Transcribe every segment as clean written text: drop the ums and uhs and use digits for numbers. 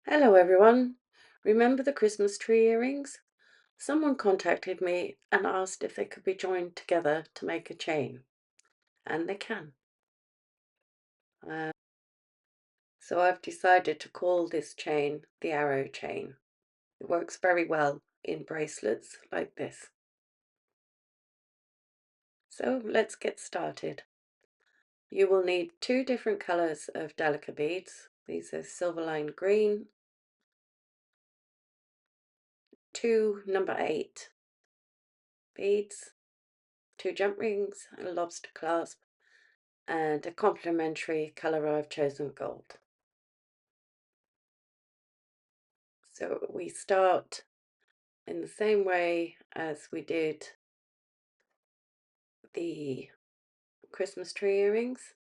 Hello everyone. Remember the Christmas tree earrings? Someone contacted me and asked if they could be joined together to make a chain, and they can. Uh, so I've decided to call this chain the arrow chain. It works very well in bracelets like this. So let's get started. You will need two different colours of Delica beads. These are silver lined green, two number 8 beads, two jump rings, a lobster clasp, and a complementary colour I've chosen gold. So we start in the same way as we did the Christmas tree earrings.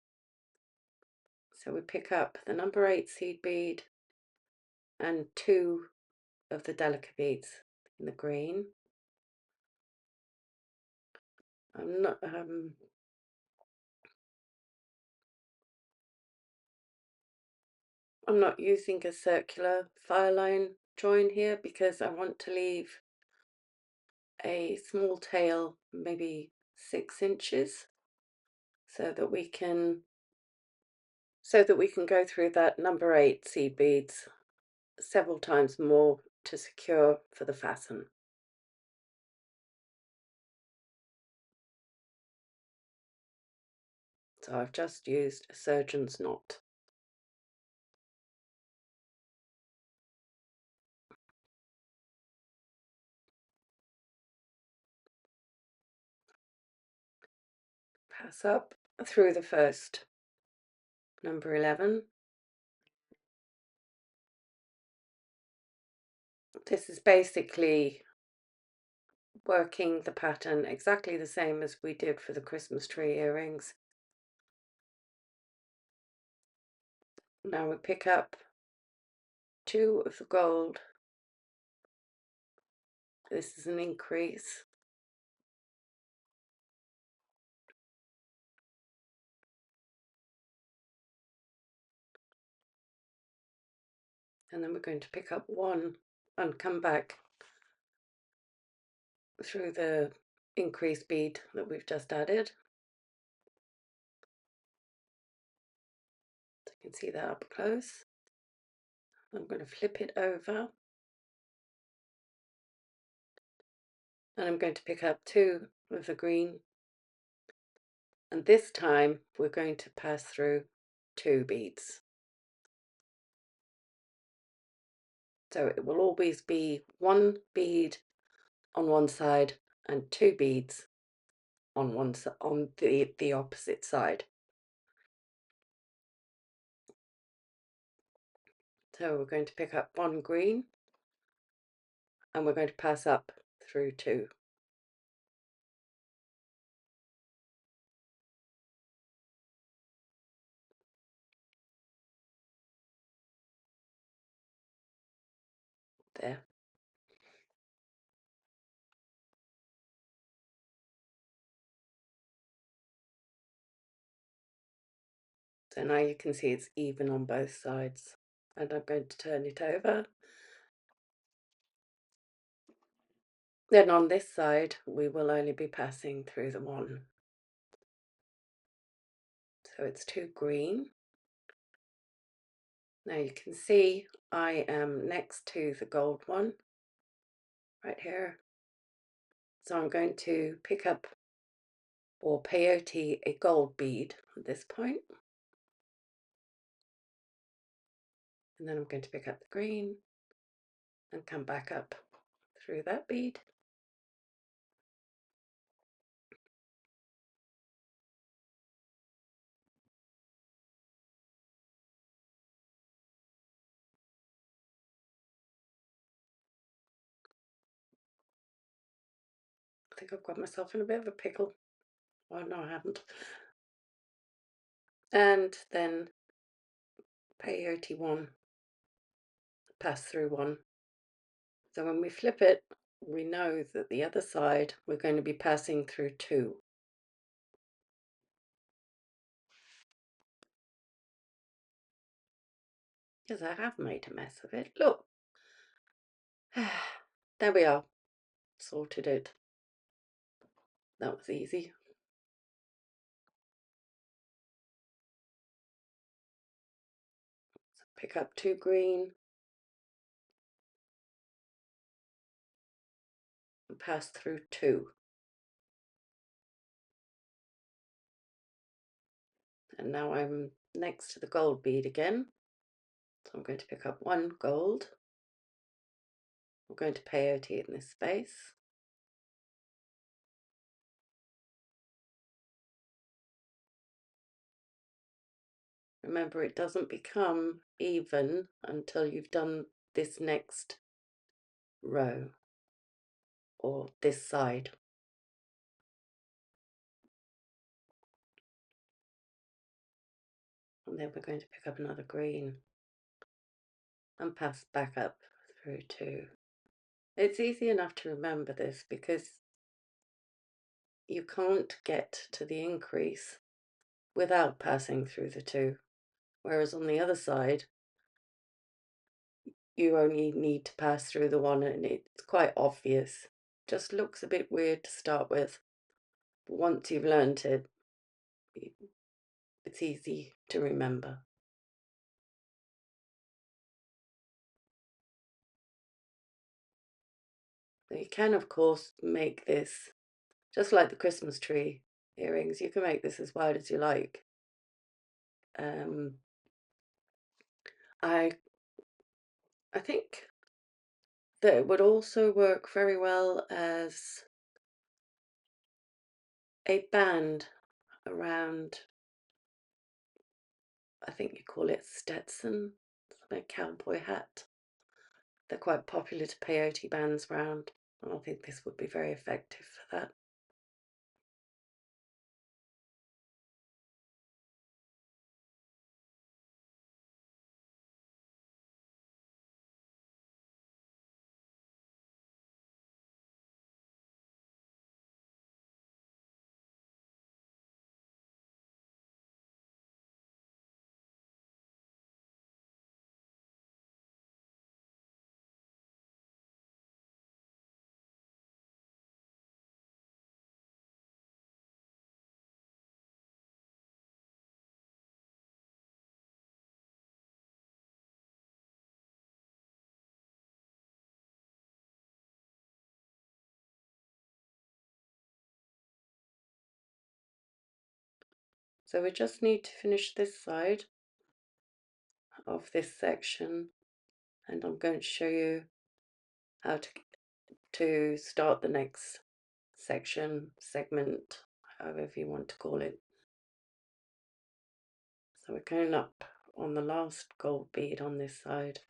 So we pick up the number 8 seed bead and two of the Delica beads in the green. I'm not using a circular file line join here because I want to leave a small tail, maybe 6 inches, so that we can go through that number 8 seed beads several times more to secure for the fasten. So I've just used a surgeon's knot. Pass up through the first number 11. This is basically working the pattern exactly the same as we did for the Christmas tree earrings. Now we pick up two of the gold. This is an increase. And then we're going to pick up one and come back through the increased bead that we've just added. So you can see that up close. I'm going to flip it over and I'm going to pick up two of the green, and this time we're going to pass through two beads. So it will always be one bead on one side and two beads on the opposite side. So we're going to pick up one green and we're going to pass up through two. There. So now you can see it's even on both sides, and I'm going to turn it over. Then on this side we will only be passing through the one. So it's two green. Now you can see I am next to the gold one right here. So I'm going to pick up or peyote a gold bead at this point. And then I'm going to pick up the green and come back up through that bead. I think I've got myself in a bit of a pickle. Well, no, I haven't. And then peyote one, pass through one. So when we flip it, we know that the other side we're going to be passing through two. because I have made a mess of it. Look, there we are, sorted it. That was easy. So pick up 2 green and pass through 2. And now I'm next to the gold bead again. So I'm going to pick up 1 gold. I'm going to peyote in this space. Remember, it doesn't become even until you've done this next row or this side. And then we're going to pick up another green and pass back up through 2. It's easy enough to remember this because you can't get to the increase without passing through the 2. Whereas on the other side, you only need to pass through the 1 and it's quite obvious. Just looks a bit weird to start with. But once you've learnt it, it's easy to remember. So you can, of course, make this, just like the Christmas tree earrings, you can make this as wide as you like. I think that it would also work very well as a band around, I think you call it Stetson, a cowboy hat. They're quite popular to peyote bands round. I think this would be very effective for that. So we just need to finish this side of this section, and I'm going to show you how to start the next section, segment, however you want to call it. So we're going up on the last gold bead on this side.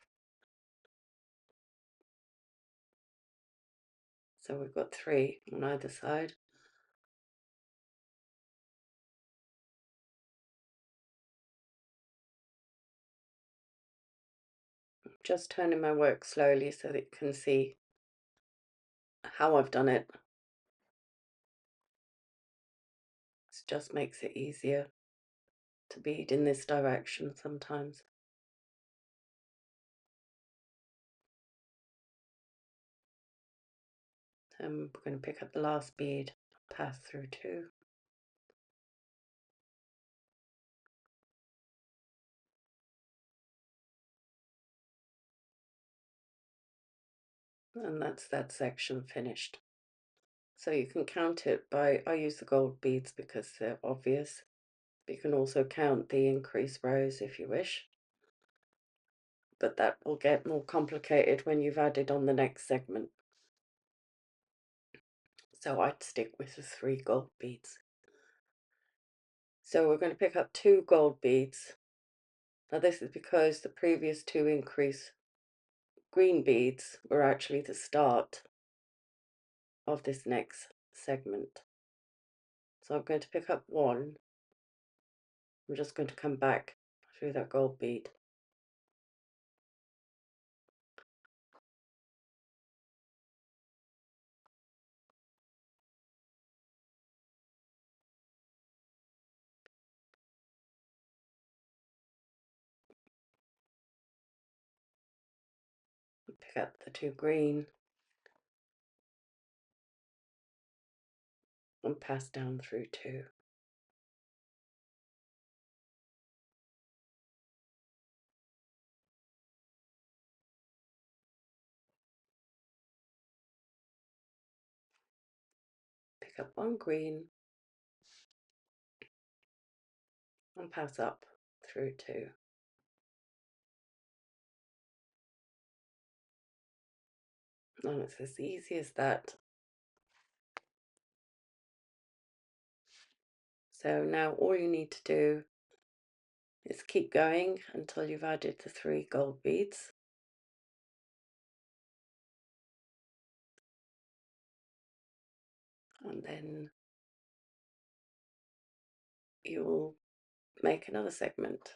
So we've got 3 on either side. Just turning my work slowly so that you can see how I've done it. It just makes it easier to bead in this direction sometimes. We're going to pick up the last bead, pass through 2. And that's that section finished. So you can count it by, I use the gold beads because they're obvious. But you can also count the increase rows if you wish. But that will get more complicated when you've added on the next segment. So I'd stick with the 3 gold beads. So we're going to pick up 2 gold beads. Now this is because the previous 2 increase green beads were actually the start of this next segment. So I'm going to pick up 1. I'm just going to come back through that gold bead. Pick up the 2 green and pass down through 2. Pick up 1 green and pass up through 2. And it's as easy as that. So now all you need to do is keep going until you've added the 3 gold beads. And then you'll make another segment.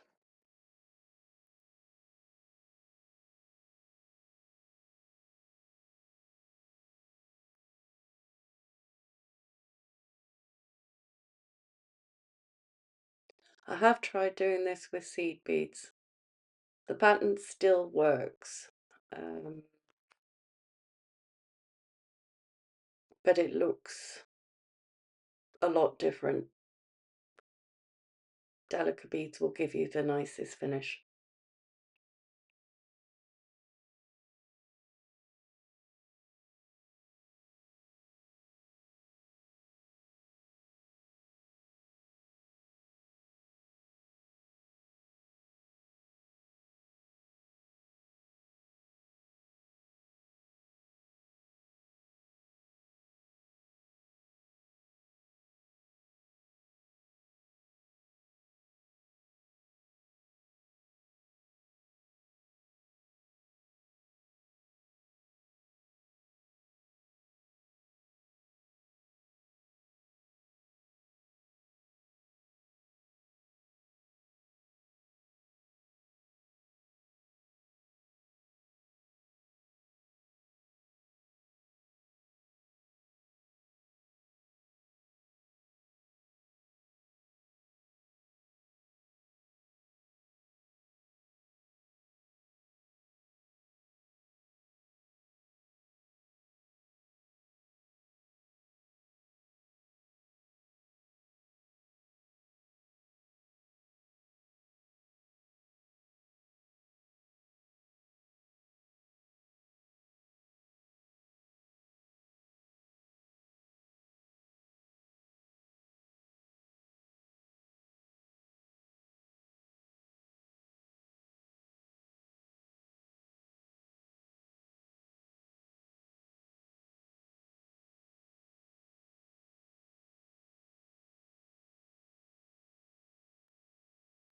I have tried doing this with seed beads. The pattern still works, but it looks a lot different. Delica Beads will give you the nicest finish.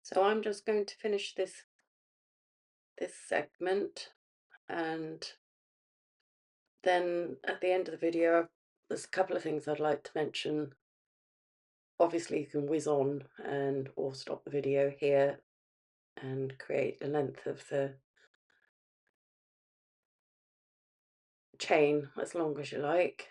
So I'm just going to finish this segment, and then at the end of the video there's a couple of things I'd like to mention. Obviously you can whiz on and or stop the video here and create the length of the chain as long as you like.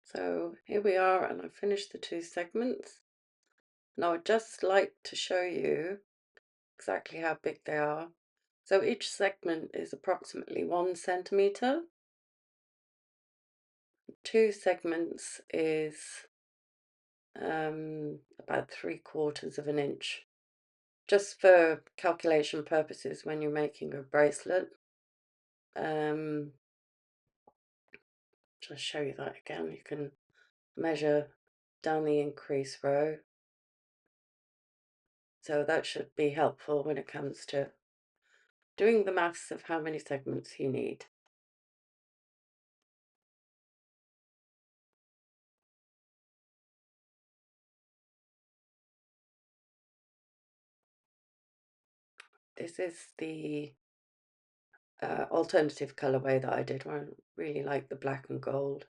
So here we are, and I've finished the 2 segments. Now I'd just like to show you exactly how big they are. So each segment is approximately 1 centimeter. 2 segments is about 3/4 of an inch, just for calculation purposes when you're making a bracelet. Um, just show you that again. You can measure down the increase row. So that should be helpful when it comes to doing the maths of how many segments you need. This is the alternative colorway that I did. I really like the black and gold.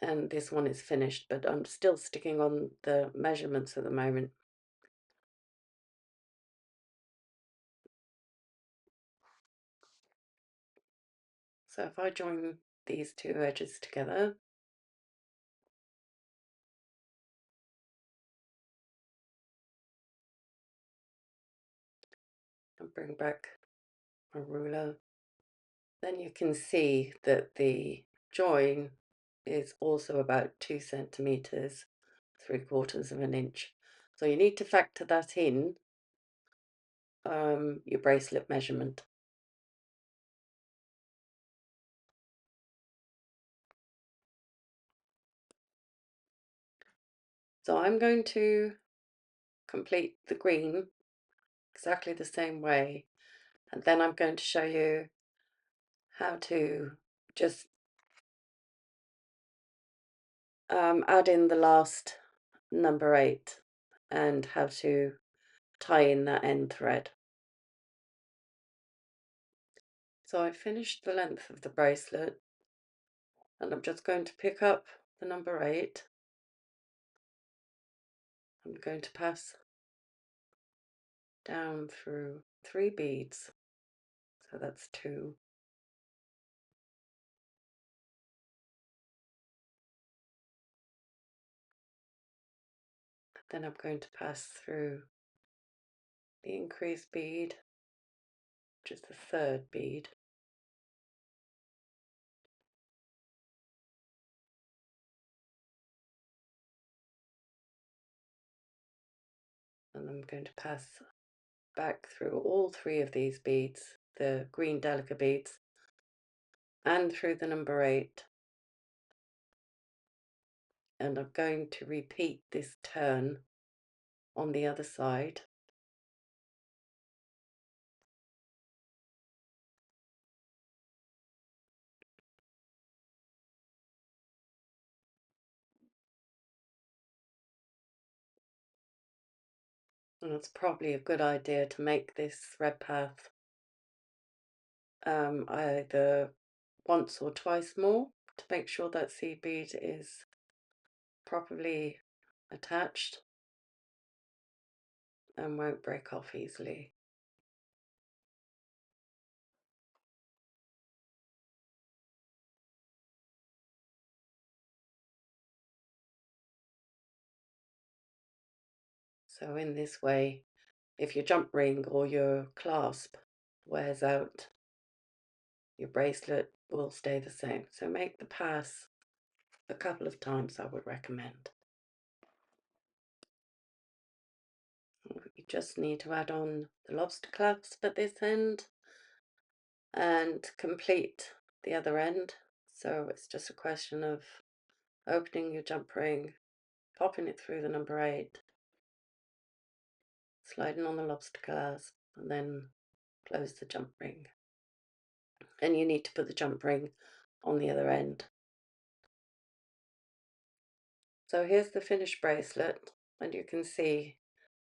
And this one is finished, but I'm still sticking on the measurements at the moment. So if I join these two edges together, and bring back my ruler, then you can see that the join is also about 2 centimeters, 3/4 of an inch. So you need to factor that in your bracelet measurement. So I'm going to complete the green exactly the same way, and then I'm going to show you how to just add in the last number 8 and how to tie in that end thread. So I finished the length of the bracelet, and I'm just going to pick up the number 8. I'm going to pass down through 3 beads, so that's 2. Then I'm going to pass through the increased bead, which is the 3rd bead. And I'm going to pass back through all 3 of these beads, the green Delica beads, and through the number 8. And I'm going to repeat this turn on the other side. And it's probably a good idea to make this thread path either once or twice more to make sure that seed bead is properly attached and won't break off easily. So in this way, if your jump ring or your clasp wears out, your bracelet will stay the same. So make the pass a couple of times, I would recommend. You just need to add on the lobster clasp at this end and complete the other end. So it's just a question of opening your jump ring, popping it through the number 8, sliding on the lobster clasp, and then close the jump ring. And you need to put the jump ring on the other end. So here's the finished bracelet, and you can see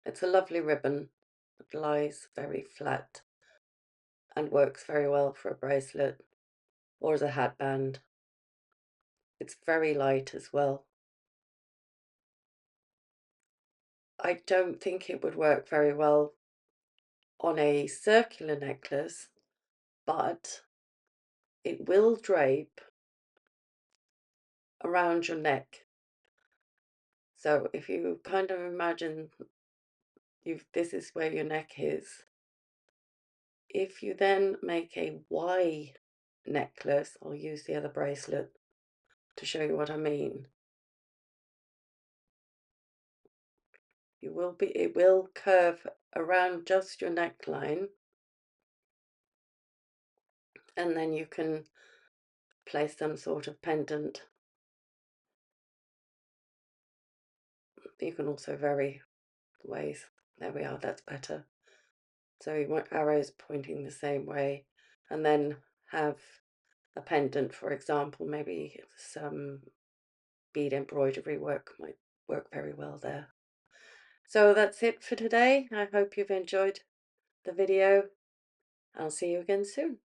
it's a lovely ribbon. It lies very flat and works very well for a bracelet or as a hatband. It's very light as well. I don't think it would work very well on a circular necklace, but it will drape around your neck. So if you kind of imagine this is where your neck is, if you then make a Y necklace, I'll use the other bracelet to show you what I mean. it will curve around just your neckline, and then you can place some sort of pendant. You can also vary the ways. There we are, that's better. So you want arrows pointing the same way, and then have a pendant, for example. Maybe some bead embroidery work might work very well there. So that's it for today. I hope you've enjoyed the video. I'll see you again soon.